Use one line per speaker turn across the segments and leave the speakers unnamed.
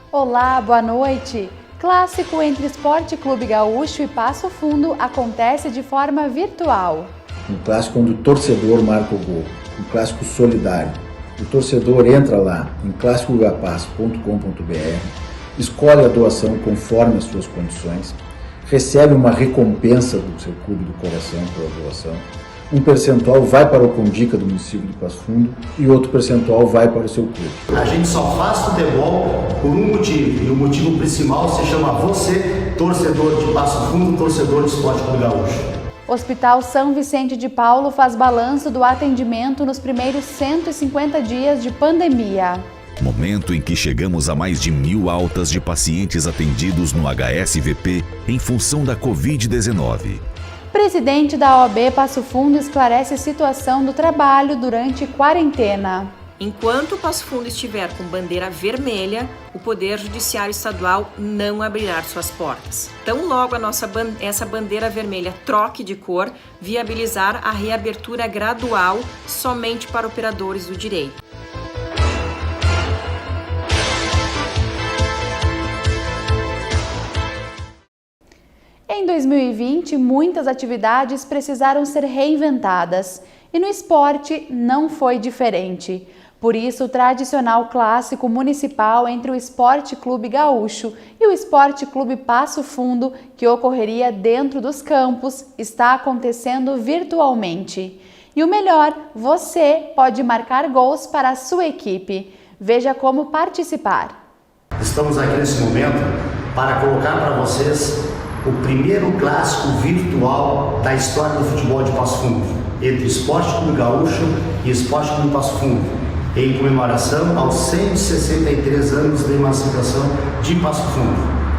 Olá, boa noite! Clássico entre Esporte Clube Gaúcho e Passo Fundo acontece de forma virtual.
Um clássico onde o torcedor marca o gol, um clássico solidário. O torcedor entra lá em clássicogapaz.com.br, escolhe a doação conforme as suas condições, recebe uma recompensa do seu clube do coração pela doação, um percentual vai para o Condica do município de Passo Fundo e outro percentual vai para o seu clube.
A gente só faz futebol por um motivo, e o motivo principal se chama você, torcedor de Passo Fundo, torcedor de Esporte Clube Gaúcho.
Hospital São Vicente de Paulo faz balanço do atendimento nos primeiros 150 dias de pandemia.
Momento em que chegamos a mais de 1.000 altas de pacientes atendidos no HSVP em função da Covid-19.
Presidente da OAB Passo Fundo esclarece a situação do trabalho durante quarentena.
Enquanto Passo Fundo estiver com bandeira vermelha, o Poder Judiciário Estadual não abrirá suas portas. Tão logo essa bandeira vermelha troque de cor, viabilizar a reabertura gradual somente para operadores do direito.
Em 2020, muitas atividades precisaram ser reinventadas e no esporte não foi diferente. Por isso, o tradicional clássico municipal entre o Esporte Clube Gaúcho e o Esporte Clube Passo Fundo, que ocorreria dentro dos campos, está acontecendo virtualmente. E o melhor, você pode marcar gols para a sua equipe. Veja como participar.
Estamos aqui nesse momento para colocar para vocês o primeiro clássico virtual da história do futebol de Passo Fundo, entre Esporte Clube Gaúcho e Esporte Clube Passo Fundo, em comemoração aos 163 anos da emancipação de Passo Fundo,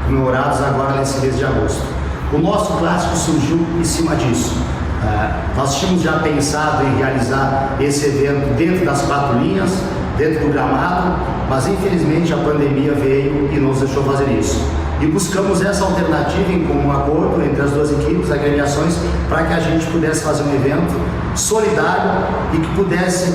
comemorados agora nesse mês de agosto. O nosso clássico surgiu em cima disso. Nós tínhamos já pensado em realizar esse evento dentro das 4 linhas, dentro do gramado, mas infelizmente a pandemia veio e nos deixou fazer isso. E buscamos essa alternativa em comum acordo entre as duas equipes, agremiações, para que a gente pudesse fazer um evento solidário e que pudesse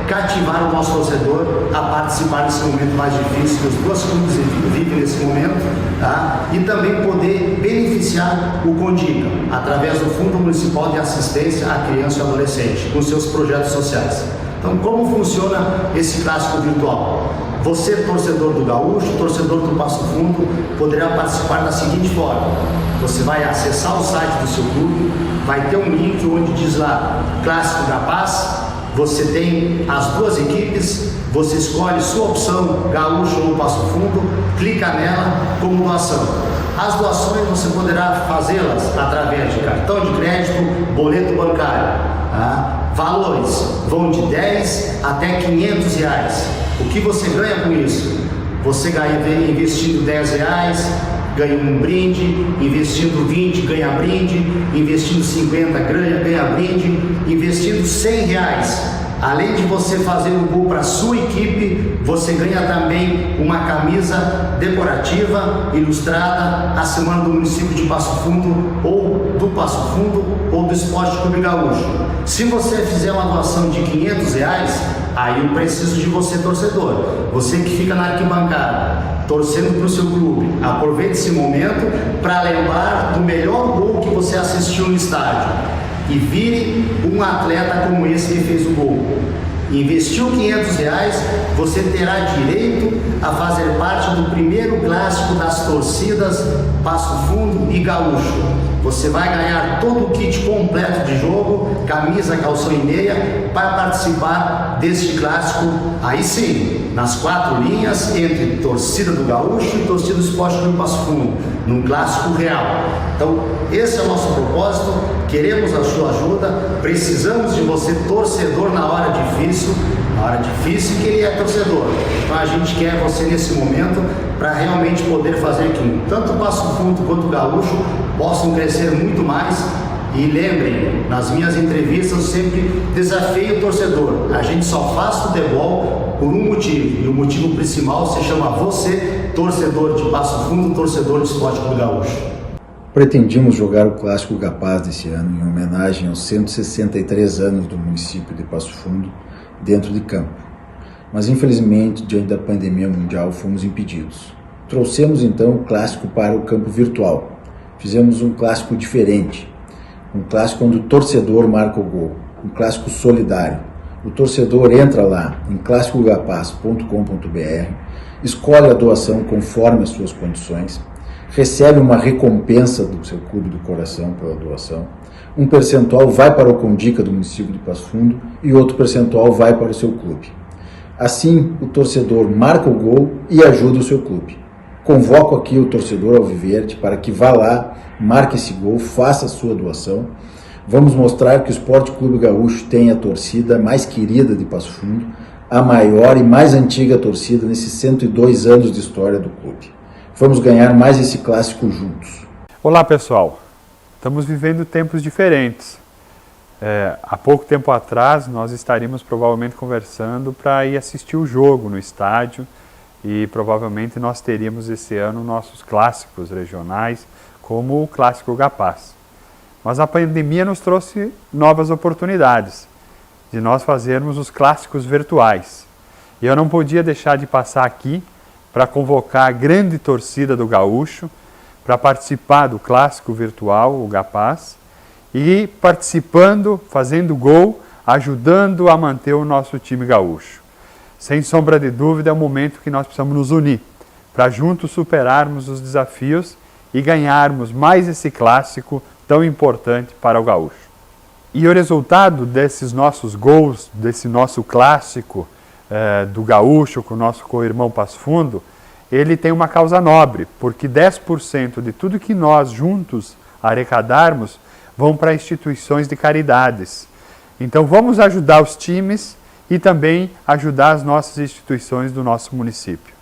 cativar o nosso torcedor a participar desse momento mais difícil que os dois clubes vivem nesse momento, tá? E também poder beneficiar o Condica através do Fundo Municipal de Assistência à Criança e Adolescente, com seus projetos sociais. Então, como funciona esse clássico virtual? Você, torcedor do Gaúcho, torcedor do Passo Fundo, poderá participar da seguinte forma: você vai acessar o site do seu clube, vai ter um link onde diz lá Clássico da Paz, você tem as duas equipes, você escolhe sua opção, Gaúcho ou Passo Fundo, clica nela como doação. As doações você poderá fazê-las através de cartão de crédito, boleto bancário. Tá? Valores vão de 10 até 500 reais. O que você ganha com isso? Você ganha investindo 10 reais, ganha um brinde, investindo 20 ganha brinde, investindo 50 ganha brinde, investindo 100 reais. Além de você fazer um gol para a sua equipe, você ganha também uma camisa decorativa ilustrada assinando do município de Passo Fundo, ou do Passo Fundo, ou do Esporte Clube Gaúcho. Se você fizer uma doação de 500 reais, aí eu preciso de você, torcedor. Você que fica na arquibancada, torcendo para o seu clube, aproveite esse momento para lembrar do melhor gol que você assistiu no estádio. E vire um atleta como esse que fez o gol. Investiu 500 reais, você terá direito a fazer parte do primeiro clássico das torcidas Passo Fundo e Gaúcho. Você vai ganhar todo o kit completo de jogo, camisa, calção e meia, para participar deste clássico, aí sim, nas 4 linhas, entre torcida do Gaúcho e torcida do Esporte Clube Passo Fundo, num clássico real. Então, esse é o nosso propósito, queremos a sua ajuda, precisamos de você, torcedor, na hora difícil que ele é torcedor. Então a gente quer você nesse momento para realmente poder fazer que tanto o Passo Fundo quanto o Gaúcho possam crescer muito mais. E lembrem, nas minhas entrevistas eu sempre desafio o torcedor. A gente só faz futebol por um motivo, e o motivo principal se chama você, torcedor de Passo Fundo, torcedor de Esporte Clube Gaúcho.
Pretendíamos jogar o Clássico Gapaz desse ano em homenagem aos 163 anos do município de Passo Fundo dentro de campo. Mas infelizmente, diante da pandemia mundial, fomos impedidos. Trouxemos então o clássico para o campo virtual. Fizemos um clássico diferente, um clássico onde o torcedor marca o gol, um clássico solidário. O torcedor entra lá em clássicogapaz.com.br, escolhe a doação conforme as suas condições, recebe uma recompensa do seu clube do coração pela doação, um percentual vai para o Condica do município de Passo Fundo e outro percentual vai para o seu clube. Assim, o torcedor marca o gol e ajuda o seu clube. Convoco aqui o torcedor alviverde para que vá lá, marque esse gol, faça a sua doação. Vamos mostrar que o Esporte Clube Gaúcho tem a torcida mais querida de Passo Fundo, a maior e mais antiga torcida nesses 102 anos de história do clube. Vamos ganhar mais esse clássico juntos.
Olá pessoal, estamos vivendo tempos diferentes. Há pouco tempo atrás nós estaríamos provavelmente conversando para ir assistir o jogo no estádio e provavelmente nós teríamos esse ano nossos clássicos regionais, como o Clássico Gapaz. Mas a pandemia nos trouxe novas oportunidades de nós fazermos os clássicos virtuais. E eu não podia deixar de passar aqui para convocar a grande torcida do Gaúcho para participar do clássico virtual, o Gapaz, e participando, fazendo gol, ajudando a manter o nosso time gaúcho. Sem sombra de dúvida, é um momento que nós precisamos nos unir para juntos superarmos os desafios e ganharmos mais esse clássico tão importante para o gaúcho. E o resultado desses nossos gols, desse nosso clássico do gaúcho com o nosso co-irmão Passo Fundo, ele tem uma causa nobre, porque 10% de tudo que nós juntos arrecadarmos vão para instituições de caridades. Então vamos ajudar os times e também ajudar as nossas instituições do nosso município.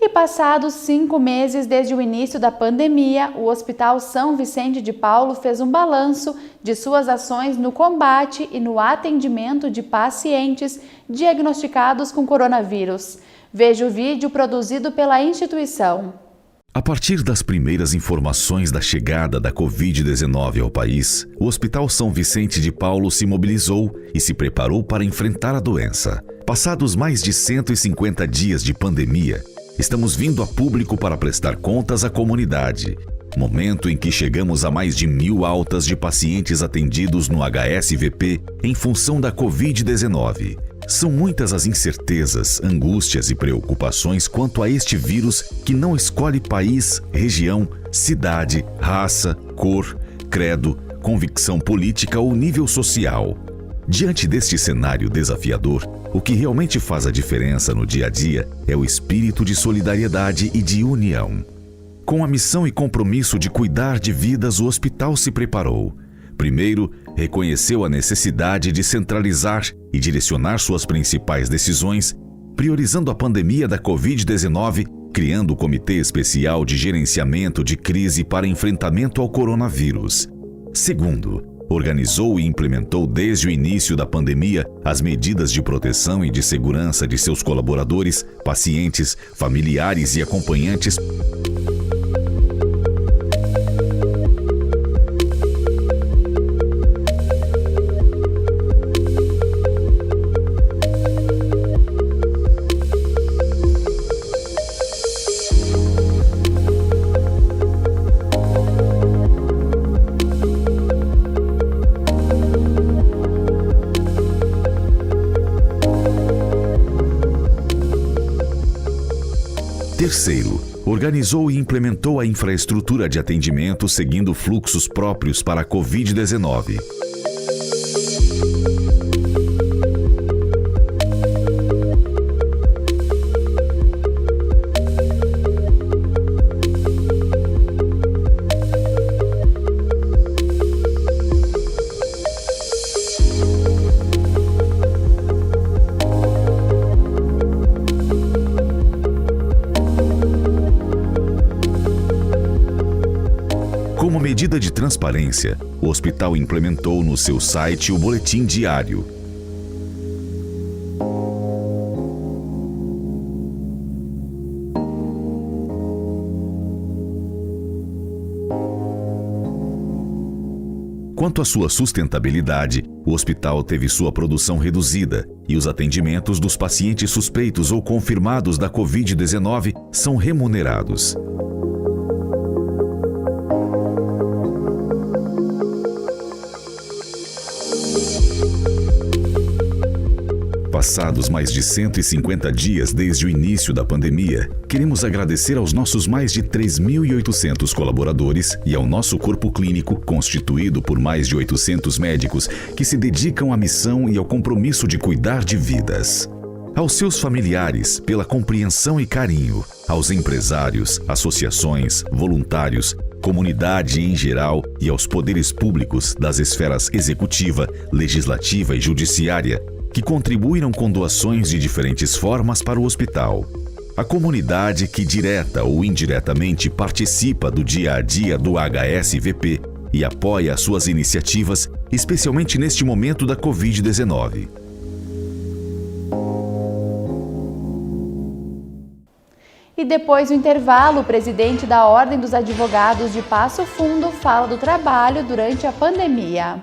E passados 5 meses desde o início da pandemia, o Hospital São Vicente de Paulo fez um balanço de suas ações no combate e no atendimento de pacientes diagnosticados com coronavírus. Veja o vídeo produzido pela instituição.
A partir das primeiras informações da chegada da Covid-19 ao país, o Hospital São Vicente de Paulo se mobilizou e se preparou para enfrentar a doença. Passados mais de 150 dias de pandemia, estamos vindo a público para prestar contas à comunidade. Momento em que chegamos a mais de 1.000 altas de pacientes atendidos no HSVP em função da Covid-19. São muitas as incertezas, angústias e preocupações quanto a este vírus que não escolhe país, região, cidade, raça, cor, credo, convicção política ou nível social. Diante deste cenário desafiador, o que realmente faz a diferença no dia a dia é o espírito de solidariedade e de união. Com a missão e compromisso de cuidar de vidas, o hospital se preparou. Primeiro, reconheceu a necessidade de centralizar e direcionar suas principais decisões, priorizando a pandemia da Covid-19, criando o Comitê Especial de Gerenciamento de Crise para Enfrentamento ao Coronavírus. Segundo, organizou e implementou desde o início da pandemia as medidas de proteção e de segurança de seus colaboradores, pacientes, familiares e acompanhantes. Terceiro, organizou e implementou a infraestrutura de atendimento seguindo fluxos próprios para a Covid-19. Como medida de transparência, o hospital implementou no seu site o boletim diário. Quanto à sua sustentabilidade, o hospital teve sua produção reduzida e os atendimentos dos pacientes suspeitos ou confirmados da Covid-19 são remunerados. Passados mais de 150 dias desde o início da pandemia, queremos agradecer aos nossos mais de 3.800 colaboradores e ao nosso corpo clínico, constituído por mais de 800 médicos que se dedicam à missão e ao compromisso de cuidar de vidas. Aos seus familiares, pela compreensão e carinho. Aos empresários, associações, voluntários, comunidade em geral e aos poderes públicos das esferas executiva, legislativa e judiciária, que contribuíram com doações de diferentes formas para o hospital. A comunidade que direta ou indiretamente participa do dia a dia do HSVP e apoia suas iniciativas, especialmente neste momento da Covid-19.
E depois do intervalo, o presidente da Ordem dos Advogados de Passo Fundo fala do trabalho durante a pandemia.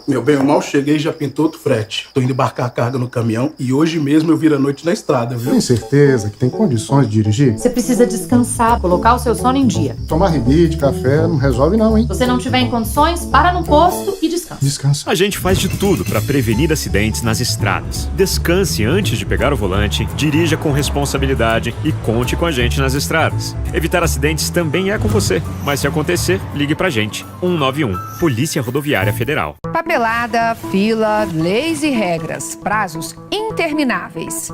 Meu bem, eu mal cheguei e já pintou outro frete. Tô indo embarcar a carga no caminhão e hoje mesmo eu viro a noite na estrada, viu?
Tem certeza que tem condições de dirigir?
Você precisa descansar, colocar o seu sono em dia.
Tomar rebite, café, não resolve não, hein?
Se você não tiver em condições, para no posto e descansa.
Descansa.
A gente faz de tudo para prevenir acidentes nas estradas. Descanse antes de pegar o volante, dirija com responsabilidade e conte com a gente nas estradas. Evitar acidentes também é com você, mas se acontecer, ligue pra gente. 191, Polícia Rodoviária Federal.
Papelada, fila, leis e regras, prazos intermináveis.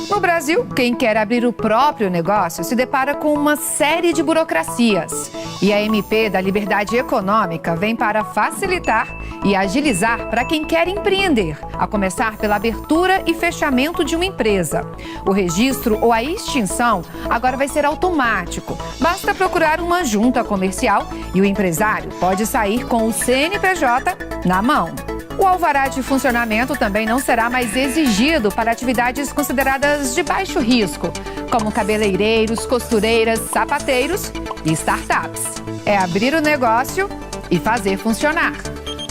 No Brasil, quem quer abrir o próprio negócio se depara com uma série de burocracias. E a MP da Liberdade Econômica vem para facilitar e agilizar para quem quer empreender, a começar pela abertura e fechamento de uma empresa. O registro ou a extinção agora vai ser automático. Basta procurar uma junta comercial e o empresário pode sair com o CNPJ na mão. O alvará de funcionamento também não será mais exigido para atividades consideradas de baixo risco, como cabeleireiros, costureiras, sapateiros e startups. É abrir o negócio e fazer funcionar.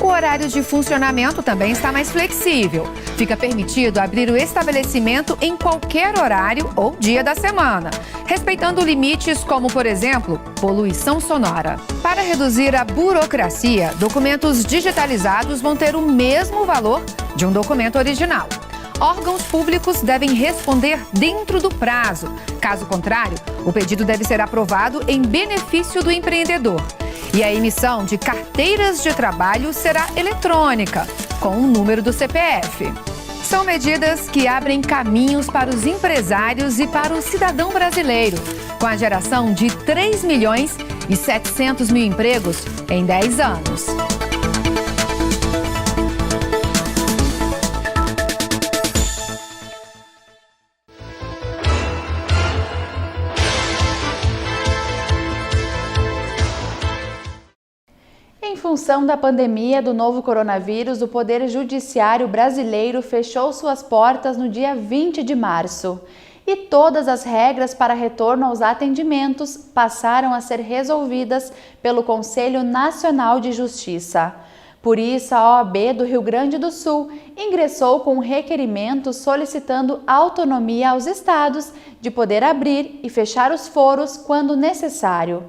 O horário de funcionamento também está mais flexível. Fica permitido abrir o estabelecimento em qualquer horário ou dia da semana, respeitando limites como, por exemplo, poluição sonora. Para reduzir a burocracia, documentos digitalizados vão ter o mesmo valor de um documento original. Órgãos públicos devem responder dentro do prazo. Caso contrário, o pedido deve ser aprovado em benefício do empreendedor. E a emissão de carteiras de trabalho será eletrônica, com o número do CPF. São medidas que abrem caminhos para os empresários e para o cidadão brasileiro, com a geração de 3.700.000 empregos em 10 anos.
Em função da pandemia do novo coronavírus, o Poder Judiciário brasileiro fechou suas portas no dia 20 de março. E todas as regras para retorno aos atendimentos passaram a ser resolvidas pelo Conselho Nacional de Justiça. Por isso, a OAB do Rio Grande do Sul ingressou com um requerimento solicitando autonomia aos estados de poder abrir e fechar os foros quando necessário.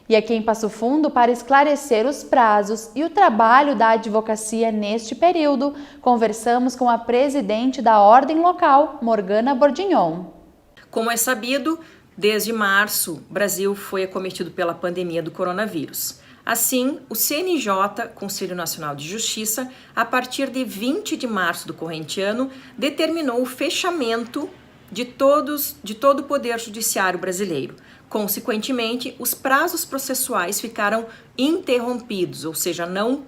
E aqui em Passo Fundo, para esclarecer os prazos e o trabalho da advocacia neste período, conversamos com a presidente da Ordem Local, Morgana Bordignon.
Como é sabido, desde março, o Brasil foi acometido pela pandemia do coronavírus. Assim, o CNJ, Conselho Nacional de Justiça, a partir de 20 de março do corrente ano, determinou o fechamento de todo o Poder Judiciário brasileiro. Consequentemente, os prazos processuais ficaram interrompidos, ou seja, não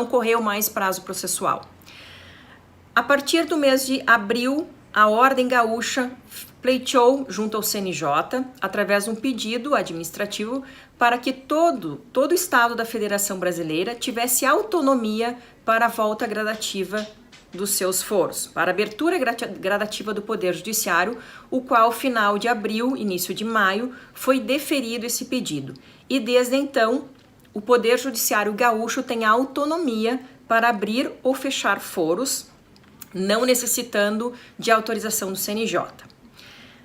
correu mais prazo processual. A partir do mês de abril, a Ordem Gaúcha pleiteou junto ao CNJ, através de um pedido administrativo, para que todo o estado da Federação Brasileira tivesse autonomia para a volta gradativa dos seus foros, para abertura gradativa do Poder Judiciário, o qual, final de abril, início de maio, foi deferido esse pedido. E desde então, o Poder Judiciário gaúcho tem a autonomia para abrir ou fechar foros, não necessitando de autorização do CNJ.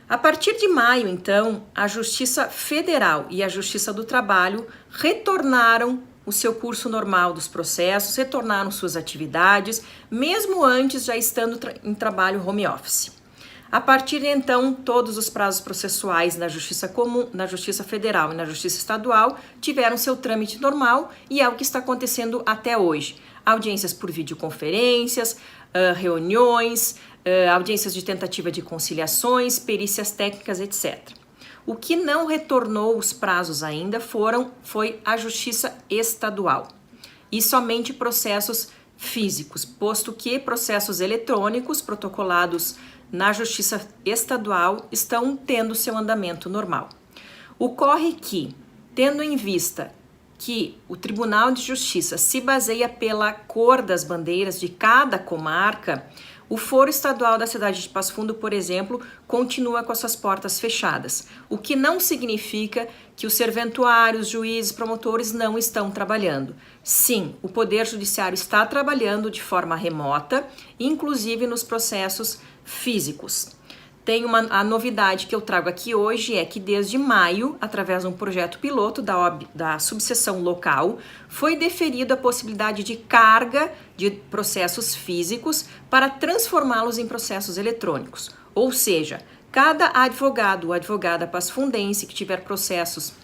A partir de maio, então, a Justiça Federal e a Justiça do Trabalho retornaram o seu curso normal dos processos, retornaram suas atividades, mesmo antes já estando em trabalho home office. A partir de então, todos os prazos processuais na Justiça Comum, na Justiça Federal e na Justiça Estadual tiveram seu trâmite normal e é o que está acontecendo até hoje. Audiências por videoconferências, reuniões, audiências de tentativa de conciliações, perícias técnicas, etc. O que não retornou os prazos ainda foi a Justiça Estadual e somente processos físicos, posto que processos eletrônicos protocolados na Justiça Estadual estão tendo seu andamento normal. Ocorre que, tendo em vista que o Tribunal de Justiça se baseia pela cor das bandeiras de cada comarca, o Foro Estadual da cidade de Passo Fundo, por exemplo, continua com as suas portas fechadas, o que não significa que os serventuários, juízes, promotores não estão trabalhando. Sim, o Poder Judiciário está trabalhando de forma remota, inclusive nos processos físicos. A novidade que eu trago aqui hoje é que desde maio, através de um projeto piloto da subseção local, foi deferida a possibilidade de carga de processos físicos para transformá-los em processos eletrônicos. Ou seja, cada advogado ou advogada pasfundense que tiver processos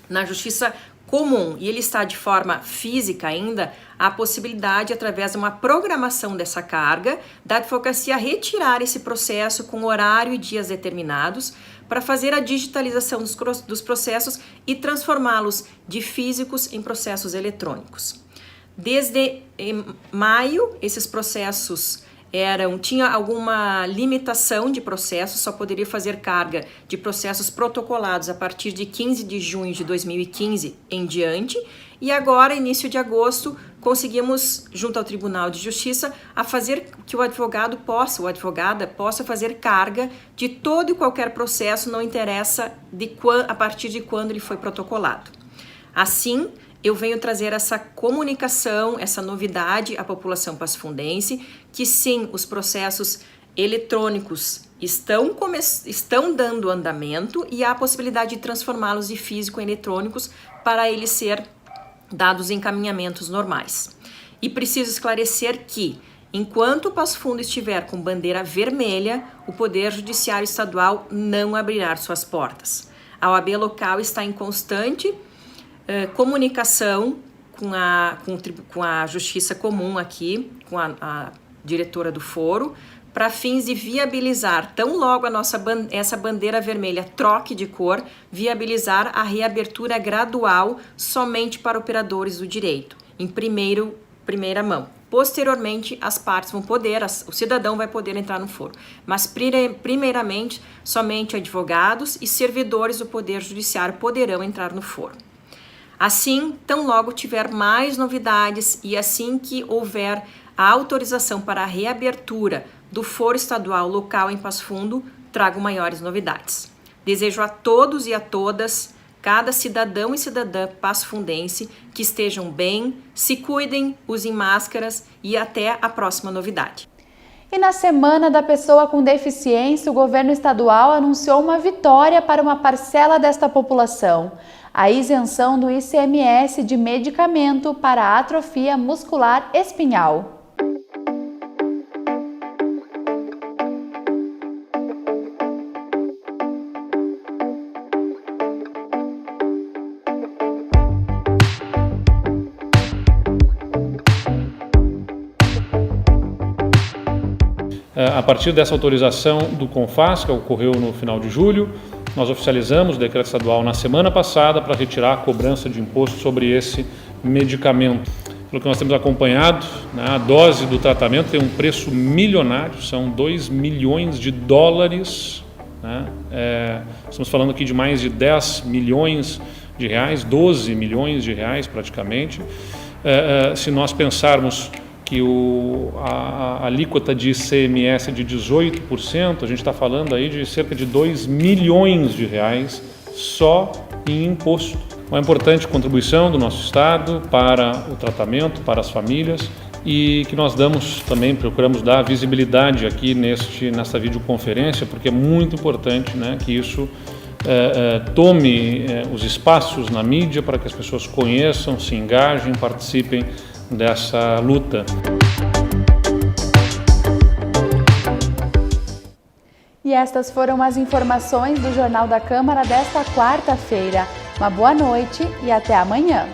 na Justiça Comum e ele está de forma física ainda, há a possibilidade, através de uma programação dessa carga, da advocacia retirar esse processo com horário e dias determinados para fazer a digitalização dos processos e transformá-los de físicos em processos eletrônicos. Desde maio, esses processos tinha alguma limitação de processos, só poderia fazer carga de processos protocolados a partir de 15 de junho de 2015 em diante, e agora, início de agosto, conseguimos, junto ao Tribunal de Justiça, a fazer que o advogado ou advogada possa fazer carga de todo e qualquer processo, não interessa a partir de quando ele foi protocolado. Assim, eu venho trazer essa comunicação, essa novidade à população pasfundense, que sim, os processos eletrônicos estão dando andamento e há a possibilidade de transformá-los de físico em eletrônicos para eles ser dados encaminhamentos normais. E preciso esclarecer que, enquanto o Passo Fundo estiver com bandeira vermelha, o Poder Judiciário Estadual não abrirá suas portas. A OAB local está em constante comunicação com a Justiça Comum aqui, com a diretora do foro, para fins de viabilizar, tão logo essa bandeira vermelha troque de cor, viabilizar a reabertura gradual somente para operadores do direito, em primeira mão. Posteriormente, as partes vão poder, o cidadão vai poder entrar no foro, mas primeiramente, somente advogados e servidores do Poder Judiciário poderão entrar no foro. Assim, tão logo tiver mais novidades e assim que houver a autorização para a reabertura do Foro Estadual local em Passo Fundo, trago maiores novidades. Desejo a todos e a todas, cada cidadão e cidadã passofundense, que estejam bem, se cuidem, usem máscaras e até a próxima novidade.
E na Semana da Pessoa com Deficiência, o governo estadual anunciou uma vitória para uma parcela desta população: a isenção do ICMS de medicamento para a atrofia muscular espinhal.
A partir dessa autorização do CONFAS, que ocorreu no final de julho, nós oficializamos o decreto estadual na semana passada para retirar a cobrança de imposto sobre esse medicamento. Pelo que nós temos acompanhado, a dose do tratamento tem um preço milionário, são 2 milhões de dólares. Estamos falando aqui de mais de 10 milhões de reais, 12 milhões de reais praticamente. Se nós pensarmos que que a alíquota de ICMS é de 18%, a gente está falando aí de cerca de 2 milhões de reais só em imposto. Uma importante contribuição do nosso Estado para o tratamento, para as famílias, e que nós procuramos dar visibilidade aqui nesta videoconferência, porque é muito importante, né, que isso tome os espaços na mídia para que as pessoas conheçam, se engajem, participem dessa luta.
E estas foram as informações do Jornal da Câmara desta quarta-feira. Uma boa noite e até amanhã.